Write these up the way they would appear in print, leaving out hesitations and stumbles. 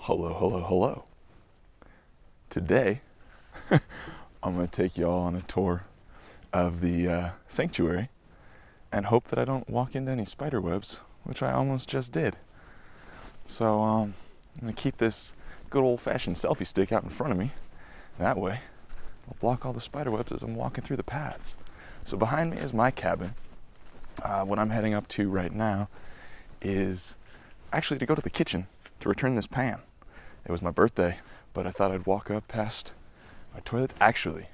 Hello, hello, hello. Today, I'm going to take you all on a tour of the sanctuary and hope that I don't walk into any spider webs, which I almost just did. So I'm going to keep this good old-fashioned selfie stick out in front of me. That way, I'll block all the spider webs as I'm walking through the paths. So behind me is my cabin. What I'm heading up to right now is actually to go to the kitchen to return this pan. It was my birthday, but I thought I'd walk up past my toilets. Actually,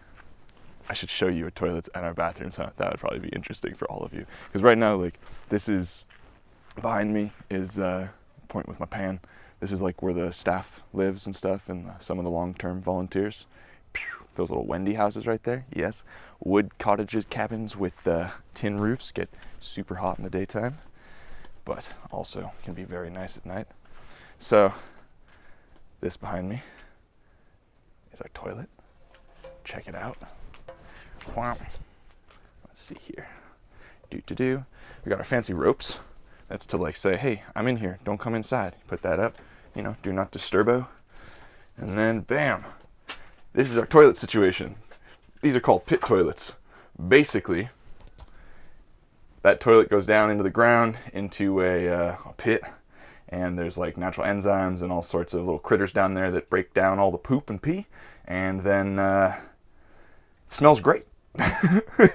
I should show you our toilets and our bathrooms, huh? That would probably be interesting for all of you. Because right now, like, this is, behind me is, point with my pan. This is like where the staff lives and stuff, and some of the long-term volunteers. Those little Wendy houses right there, yes. Wood cottages, cabins with tin roofs get super hot in the daytime, but also can be very nice at night. So, this behind me is our toilet. Check it out. Let's see here. We got our fancy ropes. That's to like say, hey, I'm in here, don't come inside. Put that up, you know, do not disturbo. And then bam, this is our toilet situation. These are called pit toilets. Basically, that toilet goes down into the ground, into a pit, and there's like natural enzymes and all sorts of little critters down there that break down all the poop and pee, and then it smells great.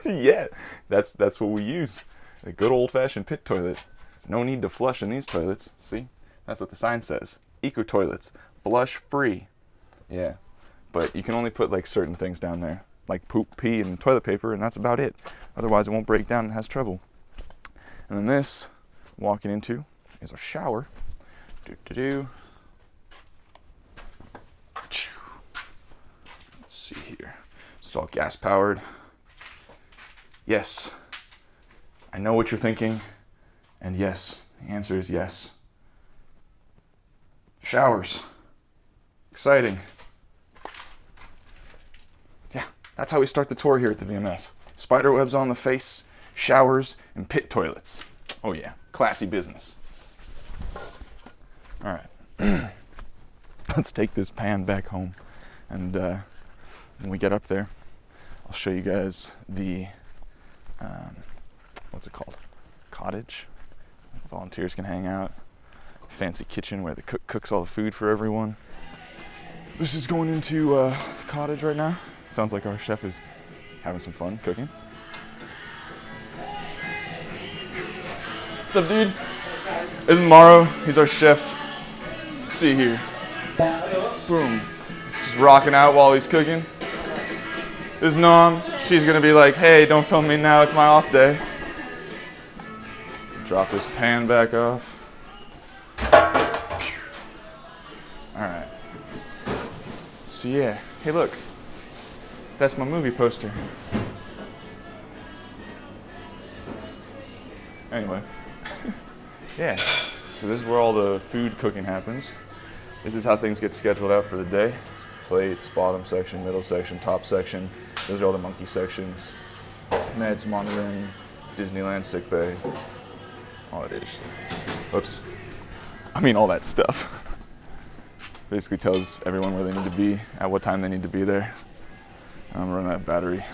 Yeah, that's what we use. A good old-fashioned pit toilet. No need to flush in these toilets. See, that's what the sign says. Eco toilets, flush free. Yeah, but you can only put like certain things down there, like poop, pee, and toilet paper, and that's about it. Otherwise, it won't break down and has trouble. And then this, walking into, is our shower. Let's see here. It's all gas powered. Yes, I know what you're thinking, and yes, the answer is yes. Showers. Exciting. Yeah, that's how we start the tour here at the VMF. Spider webs on the face, showers, and pit toilets. Oh yeah, classy business. All right, let's take this pan back home, and when we get up there, I'll show you guys the, what's it called? Cottage. Volunteers can hang out. Fancy kitchen where the cook cooks all the food for everyone. This is going into the cottage right now. Sounds like our chef is having some fun cooking. What's up, dude? This is Morrow. He's our chef. Let's see here. Boom. He's just rocking out while he's cooking. This is Nom. She's gonna be like, hey, don't film me now, it's my off day. Drop this pan back off. Alright. So yeah, hey look. That's my movie poster. Anyway. Yeah. So this is where all the food cooking happens. This is how things get scheduled out for the day. Plates, bottom section, middle section, top section. Those are all the monkey sections. Meds, monitoring, Disneyland sick bay. All it is. Whoops. I mean all that stuff. Basically tells everyone where they need to be, at what time they need to be there. I'm running out of battery.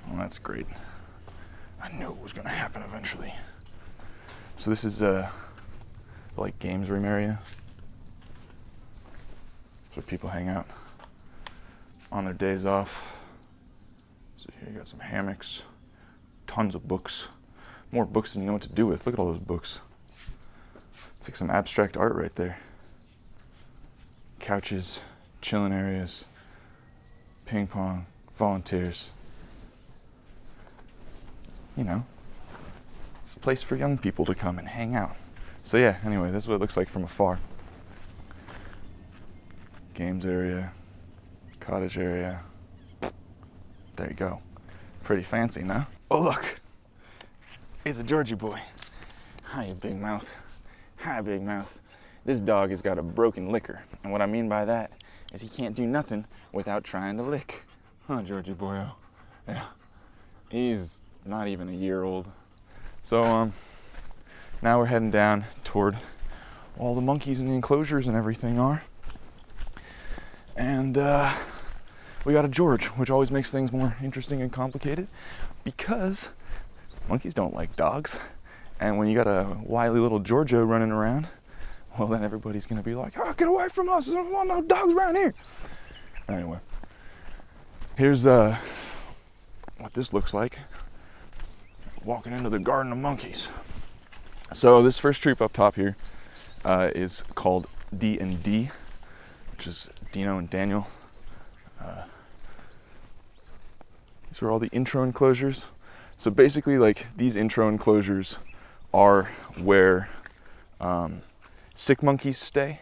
Well, that's great. I knew it was gonna happen eventually. So this is like games room area. That's where people hang out on their days off. So here you got some hammocks, tons of books. More books than you know what to do with. Look at all those books. It's like some abstract art right there. Couches, chilling areas, ping pong, volunteers. You know, it's a place for young people to come and hang out. So yeah, anyway, this is what it looks like from afar. Games area, cottage area. There you go. Pretty fancy, no? Oh look, it's a Georgie boy. Hi, you big mouth. Hi, big mouth. This dog has got a broken licker, and what I mean by that is he can't do nothing without trying to lick. Huh, Georgie boyo? Yeah. He's not even a year old. So, now we're heading down toward all the monkeys in the enclosures and everything are. And we got a George, which always makes things more interesting and complicated because monkeys don't like dogs. And when you got a wily little Giorgio running around, well, then everybody's going to be like, oh, get away from us. There's no dogs around here. Anyway, here's what this looks like walking into the garden of monkeys. So this first troop up top here is called D&D, which is Dino and Daniel. These are all the intro enclosures. So basically, like, these intro enclosures are where sick monkeys stay.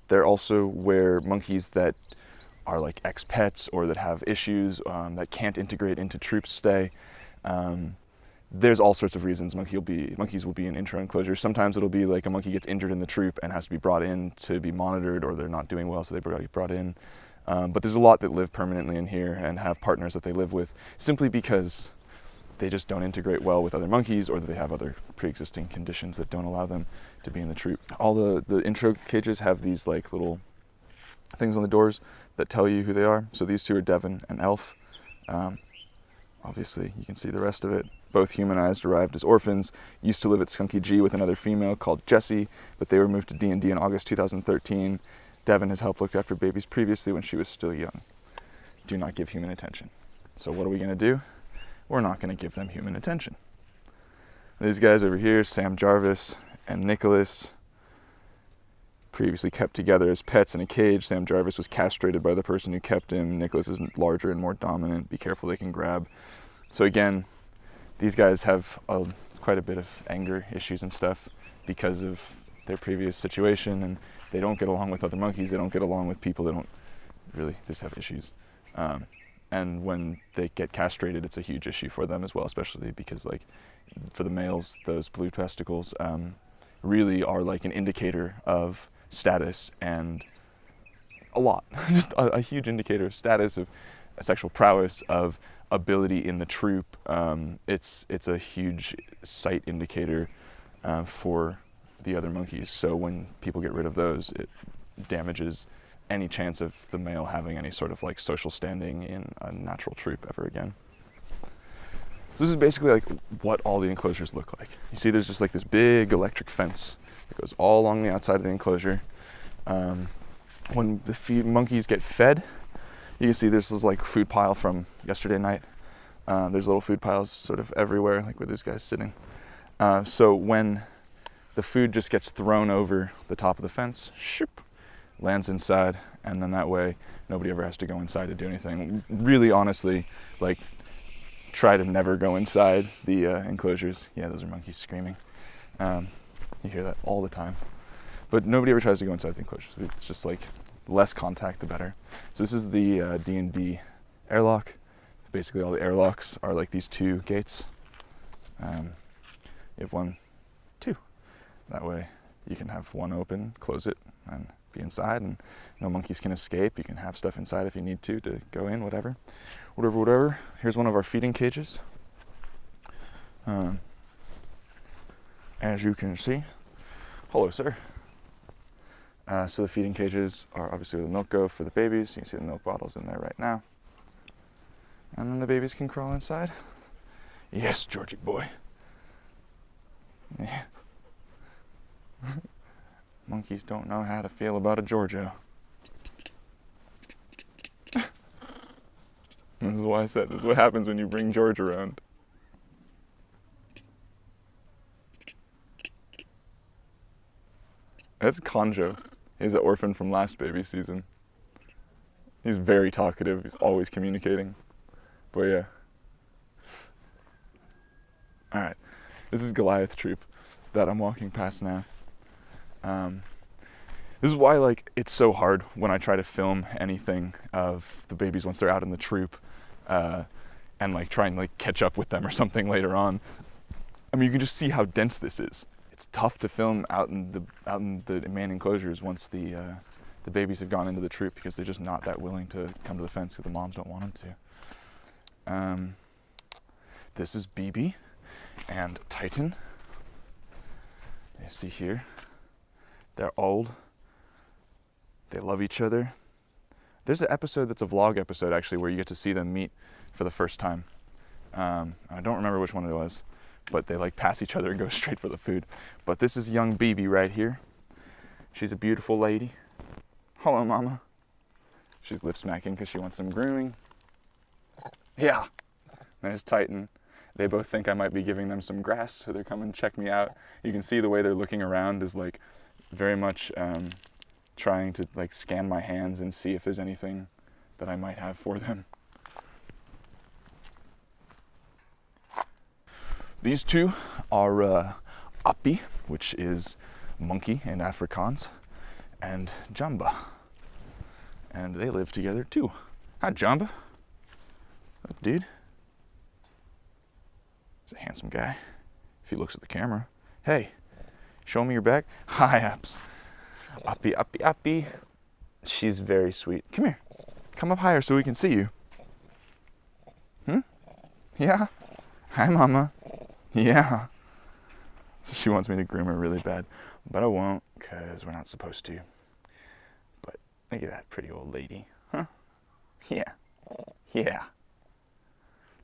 They're also where monkeys that are like ex-pets or that have issues that can't integrate into troops stay. There's all sorts of reasons monkeys will be in intro enclosures. Sometimes it'll be like a monkey gets injured in the troop and has to be brought in to be monitored, or they're not doing well, so they get brought in. But there's a lot that live permanently in here and have partners that they live with simply because they just don't integrate well with other monkeys, or that they have other pre-existing conditions that don't allow them to be in the troop. All the intro cages have these like little things on the doors that tell you who they are. So these two are Devin and Elf. Obviously, you can see the rest of it. Both humanized, arrived as orphans, used to live at Skunky G with another female called Jessie, but they were moved to D&D in August 2013. Devin has helped look after babies previously when she was still young. Do not give human attention. So what are we going to do? We're not going to give them human attention. These guys over here, Sam Jarvis and Nicholas, previously kept together as pets in a cage. Sam Jarvis was castrated by the person who kept him. Nicholas is larger and more dominant. Be careful, they can grab. So again, these guys have quite a bit of anger issues and stuff because of their previous situation, and they don't get along with other monkeys. They don't get along with people. They don't really just have issues. And when they get castrated, it's a huge issue for them as well, especially because, like, for the males, those blue testicles really are like an indicator of status, and just a huge indicator of status, of sexual prowess, of ability in the troop. It's a huge sight indicator for the other monkeys. So when people get rid of those, it damages any chance of the male having any sort of like social standing in a natural troop ever again. So this is basically like what all the enclosures look like. You see there's just like this big electric fence that goes all along the outside of the enclosure. When the monkeys get fed, you can see there's this like food pile from yesterday night. There's little food piles sort of everywhere, like where this guy's sitting. So when the food just gets thrown over the top of the fence, shoop, lands inside, and then that way nobody ever has to go inside to do anything. Really, honestly, like, try to never go inside the enclosures. Yeah, those are monkeys screaming. You hear that all the time. But nobody ever tries to go inside the enclosures. It's just like less contact, the better. So this is the D&D airlock. Basically, all the airlocks are like these two gates. You have one, two. That way you can have one open, close it, and be inside, and no monkeys can escape. You can have stuff inside if you need to go in, whatever. Here's one of our feeding cages. As you can see. Hello, sir. So the feeding cages are obviously where the milk go for the babies. You can see the milk bottles in there right now. And then the babies can crawl inside. Yes, Georgie boy. Yeah. Monkeys don't know how to feel about a Giorgio. This is why I said this is what happens when you bring George around. That's Conjo. He's an orphan from last baby season. He's very talkative. He's always communicating. But yeah. Alright. This is Goliath Troop that I'm walking past now. This is why, like, it's so hard when I try to film anything of the babies once they're out in the troop, and like try and like catch up with them or something later on. I mean, you can just see how dense this is. It's tough to film out in the main enclosures once the babies have gone into the troop, because they're just not that willing to come to the fence because the moms don't want them to. This is BB and Titan. You see here, They're old. They love each other. There's an episode that's a vlog episode, actually, where you get to see them meet for the first time. I don't remember which one it was, but they like pass each other and go straight for the food. But this is young BB right here. She's a beautiful lady. Hello, mama. She's lip smacking because she wants some grooming. Yeah. There's Titan. They both think I might be giving them some grass, so they're coming to check me out. You can see the way they're looking around is like very much trying to like scan my hands and see if there's anything that I might have for them. These two are Api, which is monkey in Afrikaans, and Jamba. And they live together too. Hi, Jamba. Up, dude. He's a handsome guy, if he looks at the camera. Hey, show me your back. Hi, Apps. Api, Api, Api. She's very sweet. Come here. Come up higher so we can see you. Yeah? Hi, mama. Yeah. So she wants me to groom her really bad, but I won't because we're not supposed to. But look at that pretty old lady. Huh? Yeah. Yeah.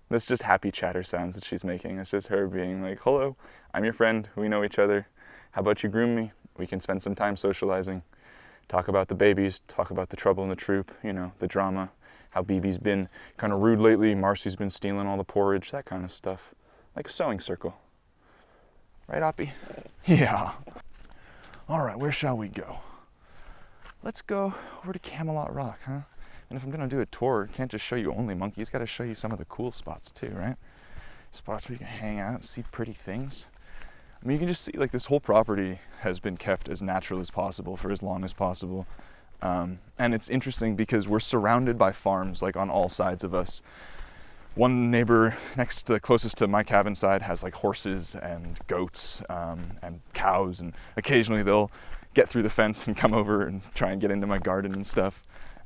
That's just happy chatter sounds that she's making. It's just her being like, hello, I'm your friend. We know each other. How about you groom me? We can spend some time socializing. Talk about the babies. Talk about the trouble in the troop. You know, the drama. How BB's been kind of rude lately. Marcy's been stealing all the porridge. That kind of stuff. Like a sewing circle. Right, Oppie? Yeah. All right, where shall we go? Let's go over to Camelot Rock, huh? And if I'm gonna do a tour, I can't just show you only monkeys. Gotta show you some of the cool spots too, right? Spots where you can hang out, see pretty things. I mean, you can just see like this whole property has been kept as natural as possible for as long as possible. And it's interesting because we're surrounded by farms like on all sides of us. One neighbor next to closest to my cabin side has like horses and goats and cows, and occasionally they'll get through the fence and come over and try and get into my garden and stuff.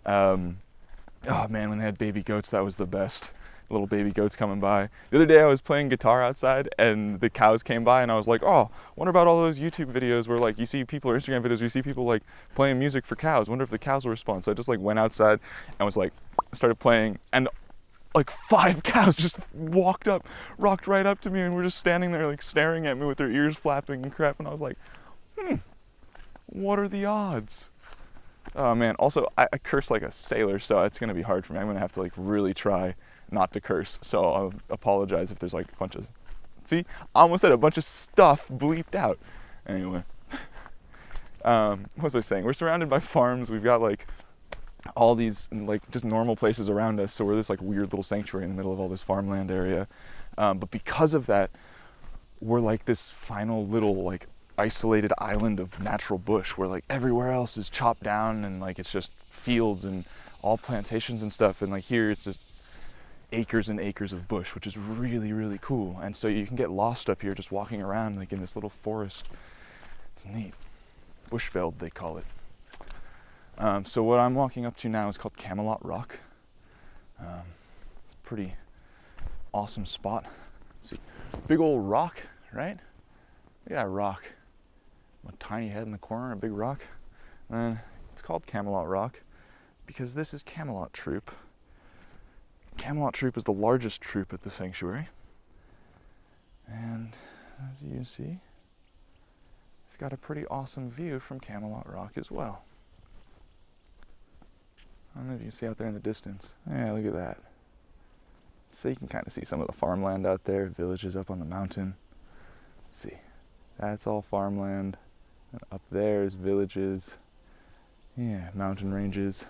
Oh man, when they had baby goats, that was the best. Little baby goats coming by. The other day I was playing guitar outside and the cows came by and I was like, oh, wonder about all those YouTube videos where like you see people, or Instagram videos where you see people like playing music for cows. Wonder if the cows will respond. So I just like went outside and was like, started playing, and like 5 cows just rocked right up to me and were just standing there like staring at me with their ears flapping and crap. And I was like, what are the odds? Oh man, also I curse like a sailor, so it's gonna be hard for me. I'm gonna have to like really try not to curse. So I'll apologize if there's like a bunch of, see, I almost said a bunch of stuff bleeped out. Anyway, what was I saying? We're surrounded by farms. We've got like all these like just normal places around us, so we're this like weird little sanctuary in the middle of all this farmland area, but because of that we're like this final little like isolated island of natural bush where like everywhere else is chopped down and like it's just fields and all plantations and stuff, and like here it's just acres and acres of bush, which is really, really cool. And so you can get lost up here just walking around like in this little forest. It's neat. Bushveld they call it. So what I'm walking up to now is called Camelot Rock. It's a pretty awesome spot. See, big old rock, right? Look at that rock. A tiny head in the corner, a big rock. And it's called Camelot Rock because this is Camelot Troop. Camelot Troop is the largest troop at the sanctuary. And as you can see, it's got a pretty awesome view from Camelot Rock as well. I don't know if you can see out there in the distance. Yeah, look at that. So you can kind of see some of the farmland out there, villages up on the mountain. Let's see, that's all farmland. And up there is villages. Yeah, mountain ranges.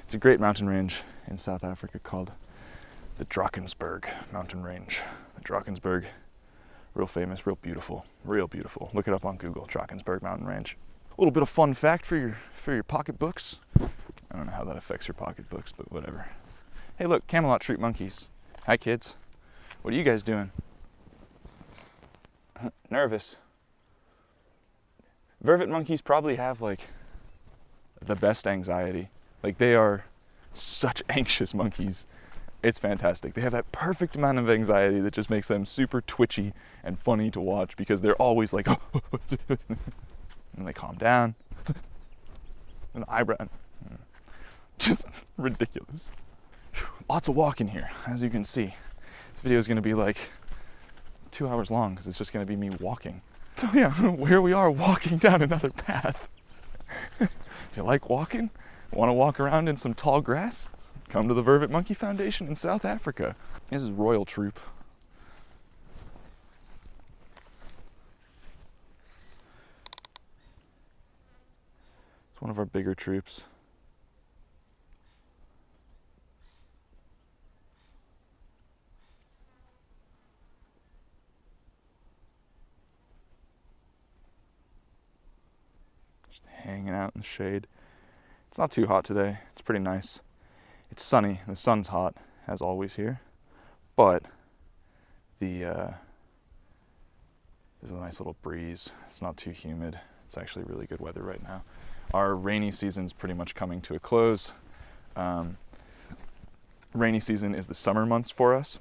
It's a great mountain range in South Africa called the Drakensberg mountain range. The Drakensberg, real famous, real beautiful, real beautiful. Look it up on Google, Drakensberg mountain range. A little bit of fun fact for your pocketbooks. I don't know how that affects your pocketbooks, but whatever. Hey look, Camelot Troop monkeys. Hi kids. What are you guys doing? Nervous. Vervet monkeys probably have like the best anxiety. Like they are such anxious monkeys. It's fantastic. They have that perfect amount of anxiety that just makes them super twitchy and funny to watch because they're always like, and they calm down. And the eyebrow, just ridiculous. Lots of walking here, as you can see. This video is going to be like 2 hours long because it's just going to be me walking. So yeah, here we are walking down another path. If you like walking, want to walk around in some tall grass, come to the Vervet Monkey Foundation in South Africa. This is Royal Troop. It's one of our bigger troops. Just hanging out in the shade. It's not too hot today. It's pretty nice. It's sunny. The sun's hot, as always here. But there's a nice little breeze. It's not too humid. It's actually really good weather right now. Our rainy season's pretty much coming to a close. Rainy season is the summer months for us.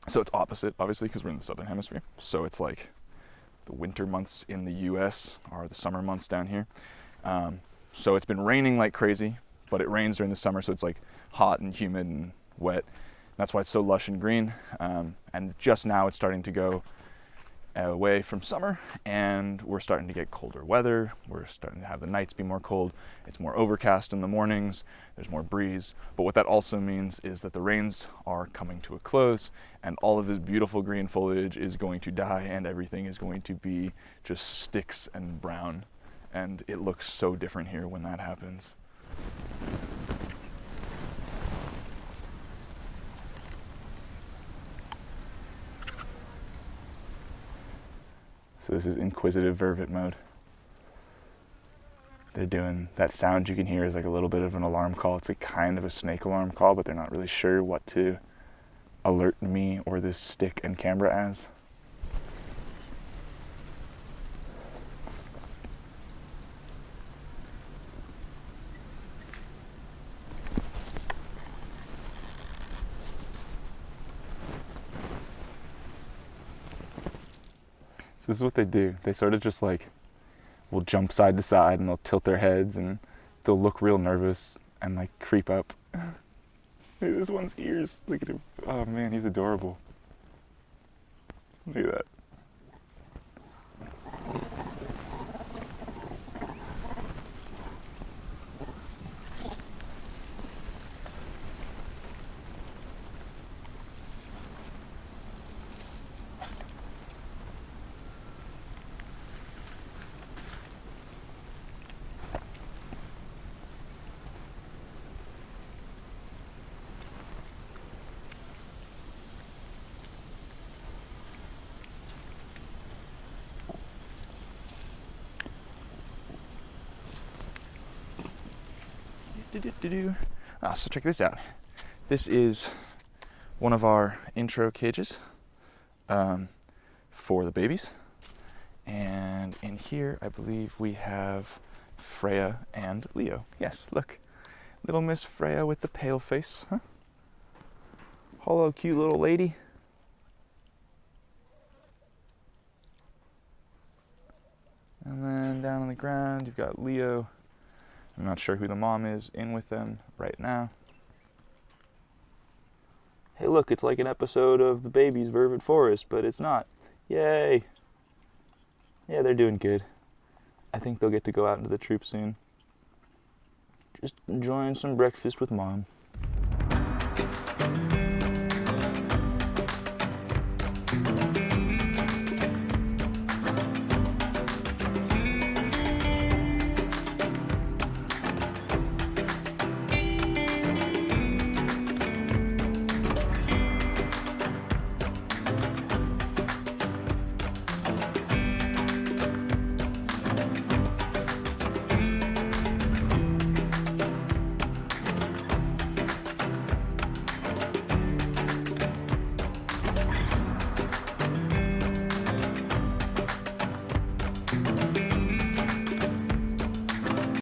So it's opposite, obviously, because we're in the southern hemisphere. So it's like the winter months in the US are the summer months down here. So it's been raining like crazy, but it rains during the summer, so it's like hot and humid and wet. That's why it's so lush and green. And just now it's starting to go away from summer, and we're starting to get colder weather. We're starting to have the nights be more cold. It's more overcast in the mornings. There's more breeze. But what that also means is that the rains are coming to a close, and all of this beautiful green foliage is going to die, and everything is going to be just sticks and brown. And it looks so different here when that happens. So this is inquisitive vervet mode. They're doing that sound you can hear is like a little bit of an alarm call. It's a kind of a snake alarm call, but they're not really sure what to alert me or this stick and camera as. This is what they do. They sort of just like will jump side to side, and they'll tilt their heads, and they'll look real nervous and like creep up. Look at this one's ears. Look at him. Oh man, he's adorable. Look at that. So check this out. This is one of our intro cages for the babies. And in here, I believe we have Freya and Leo. Yes, look. Little Miss Freya with the pale face. Huh? Hello, cute little lady. And then down on the ground, you've got Leo. I'm not sure who the mom is in with them right now. Hey look, it's like an episode of The Baby's Vervet Forest, but it's not. Yay! Yeah, they're doing good. I think they'll get to go out into the troop soon. Just enjoying some breakfast with mom.